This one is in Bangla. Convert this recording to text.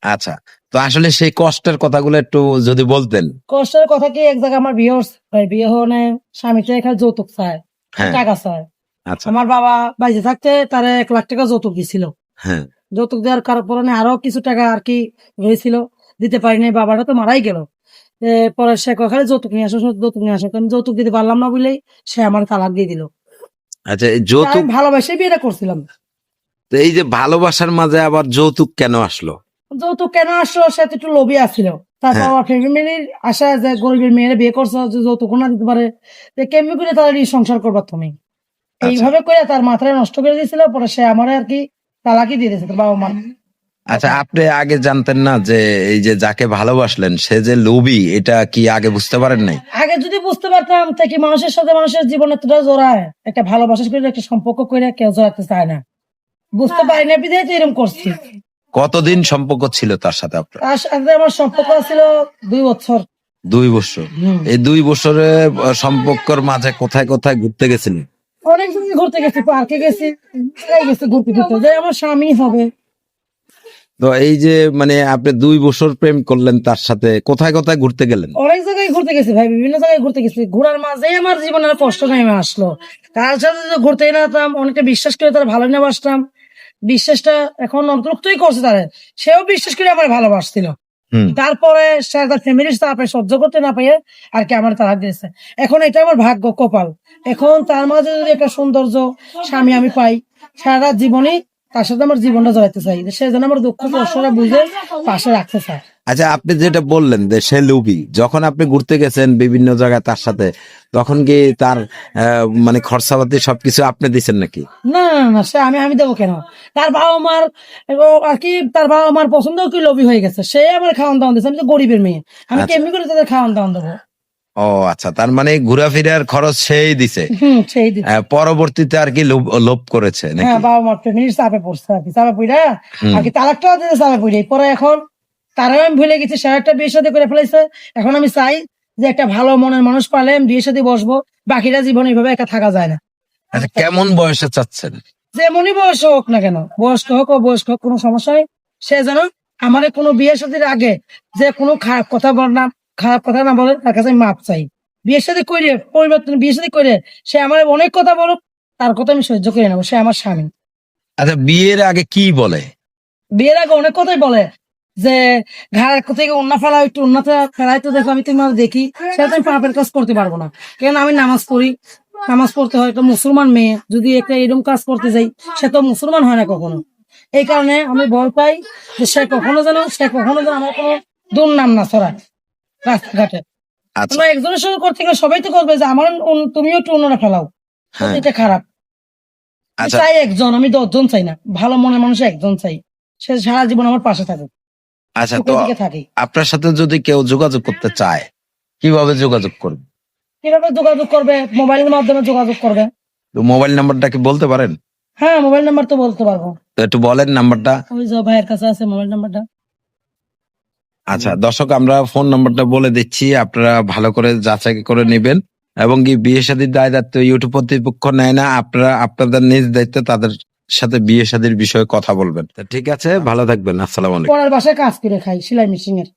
আচ্ছা, তো আসলে সেই কষ্টের কথাগুলো একটু যদি বলতেন। কষ্টের কথা কি, এক জায়গায় আমার বিয়ে হচ্ছে, বিয়ে হনে স্বামী তো এখানে যৌতুক চায়, হ্যাঁ। টাকা চায়। আচ্ছা। আমার বাবা বাইরে থাকতে তারা 1 লাখ টাকা যৌতুক দিছিল। হ্যাঁ। যৌতুক দেওয়ার কারণে আরো কিছু টাকা আর কি হয়েছিল, দিতে পারিনি। বাবাটা তো মারাই গেল। পরে সে কখানে যৌতুক নিয়ে আসো, যৌতুক নিয়ে আসো, আমি যৌতুক দিতে পারলাম না বলেই সে আমার তালাক দিয়ে দিল। আচ্ছা, এই আমি যৌতুক, ভালোবাসে বিয়েটা করছিলাম। তো এই যে ভালোবাসার মাঝে আবার যৌতুক কেন আসলো? যৌতুক কেন আসলো, সে তো একটু লোভী আসছিল। তারপর হ্যাঁ। আমার ফ্যামিলির আশা যে গরিবের মেয়েরা বিয়ে করছো, যে যৌতুক না দিতে পারে, কেমনি করে তাদের সংসার করবা তুমি, আচ্ছা। এইভাবে করে তার মাথায় নষ্ট করে দিয়েছিল। পরে সে আমার আর কি তালাকই দিয়ে দিয়েছে, তার বাবা মা। আচ্ছা, আপনি আগে জানতেন না যে এই যে যাকে ভালোবাসলেন সে যে লোভী, এটা কি আগে বুঝতে পারেন নাই? আগে যদি বুঝতে পারতাম, তা কি মানুষের সাথে মানুষের জীবন এতটা জোড়ায়, একটা ভালোবাসা করে একটা সম্পর্ক করে কেউ জোড়াতে চায় না। বুঝতে পারি না বিধায় তো এরকম করছি। কতদিন সম্পর্ক ছিল তার সাথে আপনার? তার সাথে আমার সম্পর্ক ছিল 2 বছর। 2 বছর। এই 2 বছরে সম্পর্কের মাঝে কোথায় কোথায় ঘুরতে গেছিলেন? অনেক জায়গায় ঘুরতে গেছি, পার্কে গেছি, গেছি ঘুরতে ঘুরতে, যে আমার স্বামী হবে। তো এই যে মানে আপনি 2 বছর প্রেম করলেন তার সাথে, কোথায় কোথায় ঘুরতে গেলেন? অনেক জায়গায় ঘুরতে গেছি ভাই, বিভিন্ন জায়গায় ঘুরতে গেছি। ঘোরার মাঝেই আমার জীবনের কষ্ট নেমে আসলো। তার সাথে যদি ঘুরতেই না যেতাম, অনেকটা বিশ্বাস করে তারা ভালো না বাসতাম, বিশ্বাসটা এখন অন্তর্ভুক্তই করছে তারা, সেও বিশ্বাস করে আমার ভালোবাসছিল। তারপরে সে তার ফ্যামিলির চাপে সহ্য করতে না পেয়ে আর কি আমার তালাক দিয়েছে। এখন এটা আমার ভাগ্য, কপাল। এখন তার মাঝে যদি একটা সৌন্দর্য স্বামী আমি পাই, সারা জীবনই তার সাথে আমার জীবনটা জড়াইতে চাই, সে যেন আমার দুঃখ কষ্টটা বুঝে পাশে রাখতে চায়। আচ্ছা, আপনি যেটা বললেন যে সে লোভী, যখন আপনি ঘুরতে গেছেন বিভিন্ন জায়গায় তার সাথে, তখন কি তার মানে খরচাপাতি সবকিছু আপনি দিচ্ছেন নাকি? না না না, সে আমি দেবো কেন? তার বাবা মার আর কি, তার বাবা মার পছন্দ কি লোভী হয়ে গেছে, সে আমার খাওয়ান দাওয়ান দিচ্ছে। আমি তো গরিবের মেয়ে, আমি আচ্ছা। কেমনি করে তাদের খাওয়ান দাওয়ান দেবো? ও আচ্ছা, তার মানে ঘোরাফেরার খরচ সেই দিছে, সেই দিন পরবর্তীতে আর কি লোভ লোভ করেছে নাকি? হ্যাঁ, বাবা মার ফ্যামিলির চাপে পড়ছে আর কি, চাপে পড়া আর কি তালাকটাও দিতে চাপে পড়ে। পরে এখন তারাও আমি ভুলে গেছি, সে একটা বিয়ে শাদী করে ফেলেছে। এখন আমি চাই যে একটা ভালো মনের মানুষ পালে আমি বিয়ে শাদী বসবো, বাকিটা জীবন এইভাবে একা থাকা যায় না। আচ্ছা, কেমন বয়সে চাচ্ছেন? যেমনই বয়স হোক না কেন, বয়স্ক হোক অবয়স্ক হোক, কোনো সমস্যা নেই। সে যেন আমার কোনো বিয়ে শাদীর আগে যে কোনো খারাপ কথা না বলে, তার কাছে আমি মাপ চাই। বিয়ে শাদী করে পরিবর্তন, বিয়ে শাদী করে সে আমার অনেক কথা বলুক, তার কথা আমি সহ্য করে নেবো, সে আমার স্বামী। আচ্ছা, বিয়ের আগে কি বলে? বিয়ের আগে অনেক কথাই বলে, যে ঘাড় থেকে অন্য ফেলা, একটু অন্যটা ফেলাই তো দেখো, আমি তোমার দেখি, সেটা আমি পাপের কাজ করতে পারবো না। কেন, আমি নামাজ পড়ি, নামাজ পড়তে হয়, একটা মুসলমান মেয়ে যদি একটা এরকম কাজ করতে যাই, সে তো মুসলমান হয় না কখনো। এই কারণে আমি ভয় পাই যে সে কখনো যেন আমার কোনো দুর্নাম না ছড়ায় রাস্তাঘাটে। আচ্ছা। তোমরা একজনের সঙ্গে করতে গেলে সবাই তো করবে যে আমার তুমিও একটু অন্যরা ফেলাও, এটা খারাপ। আচ্ছা। চাই একজন, আমি 10 জন চাই না, ভালো মনের মানুষ একজন চাই, সে সারা জীবন আমার পাশে থাকে। আচ্ছা, তো আপনার সাথে যদি কেউ যোগাযোগ করতে চায়, কিভাবে যোগাযোগ করবে? কিভাবে যোগাযোগ করবে? মোবাইলের মাধ্যমে যোগাযোগ করবে। তো মোবাইল নাম্বারটা কি বলতে পারেন? হ্যাঁ, মোবাইল নাম্বার তো বলতে পারবো। তো একটু বলেন নাম্বারটা। ওই যে ভাইয়ের কাছে আছে মোবাইল নাম্বারটা। আচ্ছা দর্শক, আমরা ফোন নাম্বারটা বলে দিচ্ছি, আপনারা ভালো করে যাচাই করে নেবেন। এবং কি বিয়ে শাদীর দায় দায়িত্ব ইউটিউব কর্তৃপক্ষ নেয় না, আপনারা আপনাদের নিজ দায়িত্বে তাদের সাথে বিয়ে শাদীর বিষয়ে কথা বলবেন। ঠিক আছে, ভালো থাকবেন, আসসালামু আলাইকুম। পরের বাসায় কাজ করে খাই, সেলাই মেশিনের।